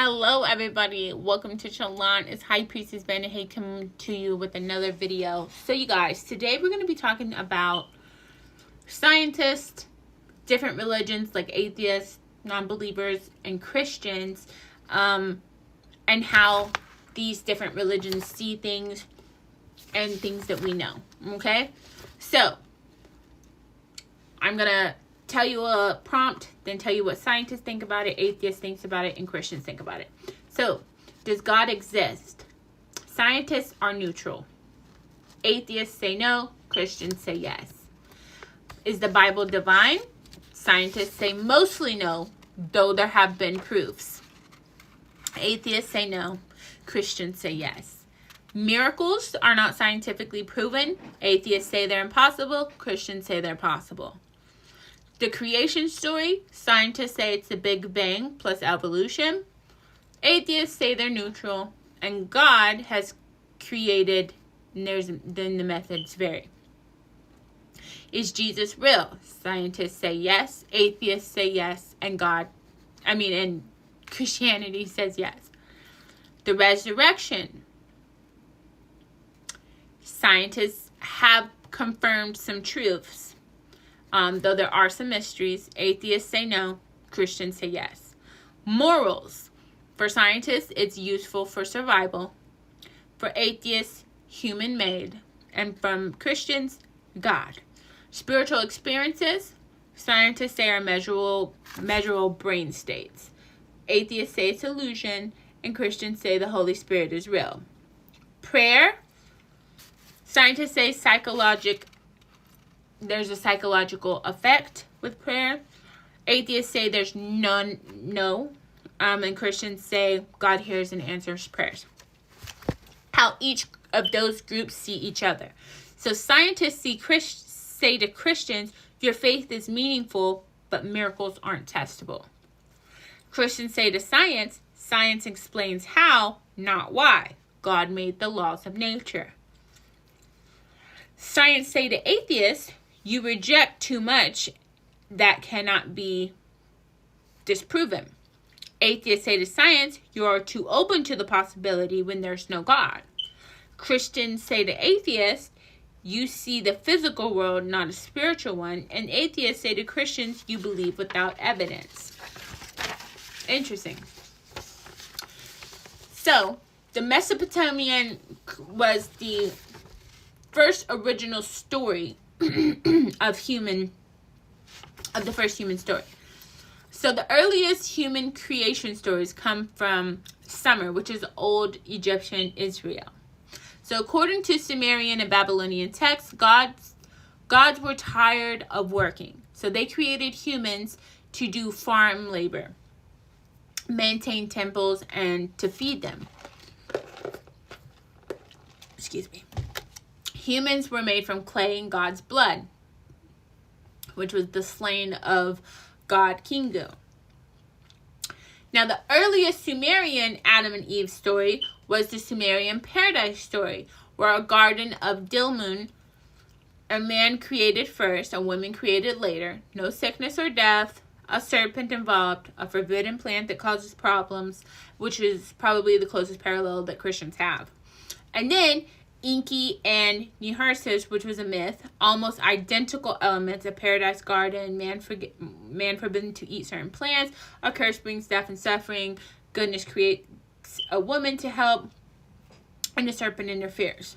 Hello everybody, welcome to Shalon. It's High Priestess Benahay coming to you with another video. So you guys, today we're going to be talking about scientists, different religions like atheists, non-believers, and Christians, and how these different religions see things and things that we know. Okay, so I'm going to tell you a prompt, then tell you what scientists think about it, atheists think about it, and Christians think about it. So, does God exist? Scientists are neutral. Atheists say no, Christians say yes. Is the Bible divine? Scientists say mostly no, though there have been proofs. Atheists say no, Christians say yes. Miracles are not scientifically proven. Atheists say they're impossible, Christians say they're possible. The creation story, scientists say it's the Big Bang plus evolution. Atheists say they're neutral. And God has created, and then the methods vary. Is Jesus real? Scientists say yes. Atheists say yes. And Christianity says yes. The resurrection. Scientists have confirmed some truths. Though there are some mysteries. Atheists say no, Christians say yes. Morals. For scientists, it's useful for survival. For atheists, human-made. And from Christians, God. Spiritual experiences. Scientists say are measurable brain states. Atheists say it's illusion. And Christians say the Holy Spirit is real. Prayer. Scientists say there's a psychological effect with prayer. Atheists say there's no. And Christians say God hears and answers prayers. How each of those groups see each other. So scientists say to Christians, your faith is meaningful, but miracles aren't testable. Christians say to science, science explains how, not why. God made the laws of nature. Science say to atheists, you reject too much that cannot be disproven. Atheists say to science, you are too open to the possibility when there's no God. Christians say to atheists, you see the physical world, not a spiritual one. And atheists say to Christians, you believe without evidence. Interesting. So, the Mesopotamian was the first original story of the first human story. So the earliest human creation stories come from Sumer, which is old Egyptian Israel. So according to Sumerian and Babylonian texts, gods were tired of working. So they created humans to do farm labor, maintain temples, and to feed them. Excuse me. Humans were made from clay and God's blood, which was the slain of God Kingu. Now, the earliest Sumerian Adam and Eve story was the Sumerian paradise story, where a garden of Dilmun, a man created first, a woman created later, no sickness or death, a serpent involved, a forbidden plant that causes problems, which is probably the closest parallel that Christians have. And then Enki and Neharsis, which was a myth, almost identical elements: a paradise garden, man forbidden to eat certain plants, a curse brings death and suffering, goodness creates a woman to help, and the serpent interferes.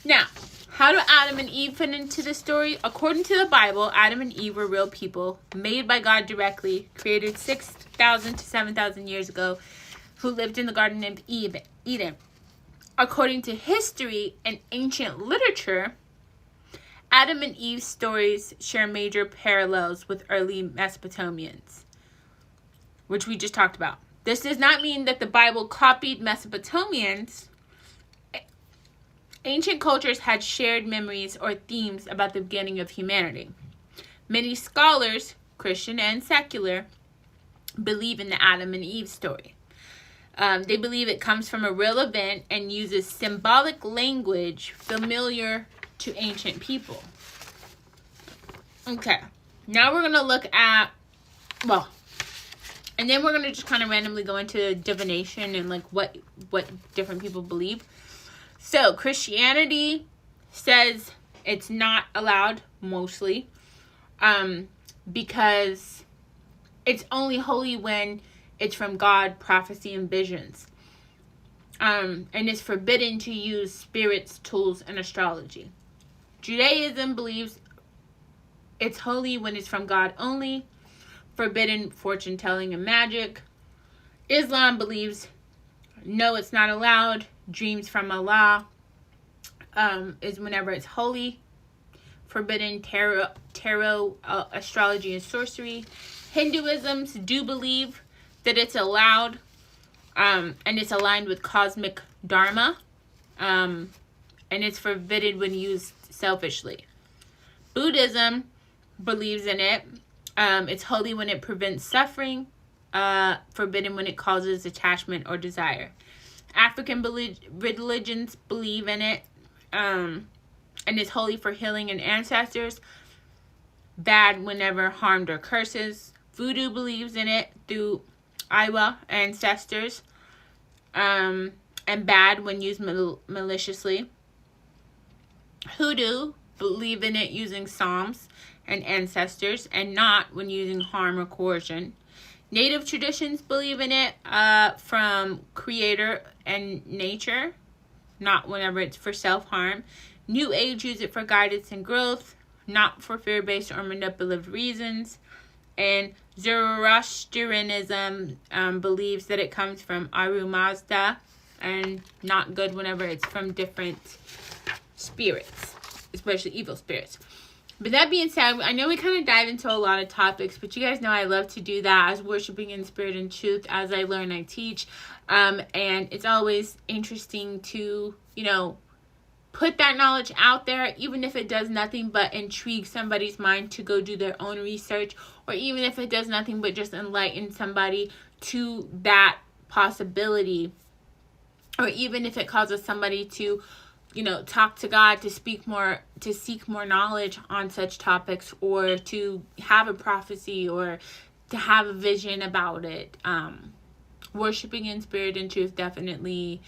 Now, how do Adam and Eve fit into the story? According to the Bible, Adam and Eve were real people, made by God directly, created 6,000 to 7,000 years ago, who lived in the Garden of Eden. According to history and ancient literature, Adam and Eve's stories share major parallels with early Mesopotamians, which we just talked about. This does not mean that the Bible copied Mesopotamians. Ancient cultures had shared memories or themes about the beginning of humanity. Many scholars, Christian and secular, believe in the Adam and Eve story. They believe it comes from a real event and uses symbolic language familiar to ancient people. Okay, now we're going to look at, And then we're going to just kind of randomly go into divination and like what different people believe. So Christianity says it's not allowed mostly, because it's only holy when it's from God, prophecy, and visions. And it's forbidden to use spirits, tools, and astrology. Judaism believes it's holy when it's from God only, forbidden fortune telling and magic. Islam believes no, it's not allowed. Dreams from Allah is whenever it's holy. Forbidden tarot, astrology, and sorcery. Hinduisms do believe that it's allowed, and it's aligned with cosmic dharma, and it's forbidden when used selfishly. Buddhism believes in it. It's holy when it prevents suffering, forbidden when it causes attachment or desire. African religions believe in it, and it's holy for healing and ancestors, bad whenever harmed or curses. Voodoo believes in it through Iwa ancestors, and bad when used maliciously. Hoodoo believe in it using psalms and ancestors, and not when using harm or coercion. Native traditions believe in it from creator and nature, not whenever it's for self-harm. New Age use it for guidance and growth, not for fear-based or manipulative reasons. And Zoroastrianism believes that it comes from Aru Mazda, and not good whenever it's from different spirits, especially evil spirits. But that being said, I know we kind of dive into a lot of topics, but you guys know I love to do that as worshiping in spirit and truth. As I learn, I teach. And it's always interesting to, put that knowledge out there, even if it does nothing but intrigue somebody's mind to go do their own research, or even if it does nothing but just enlighten somebody to that possibility, or even if it causes somebody to talk to God, to seek more knowledge on such topics, or to have a prophecy, or to have a vision about it. Worshiping in spirit and truth definitely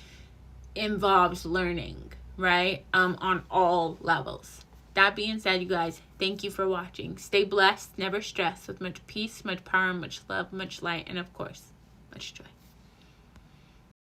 involves learning, right? On all levels. That being said, you guys, thank you for watching. Stay blessed, never stressed, with much peace, much power, much love, much light, and of course, much joy.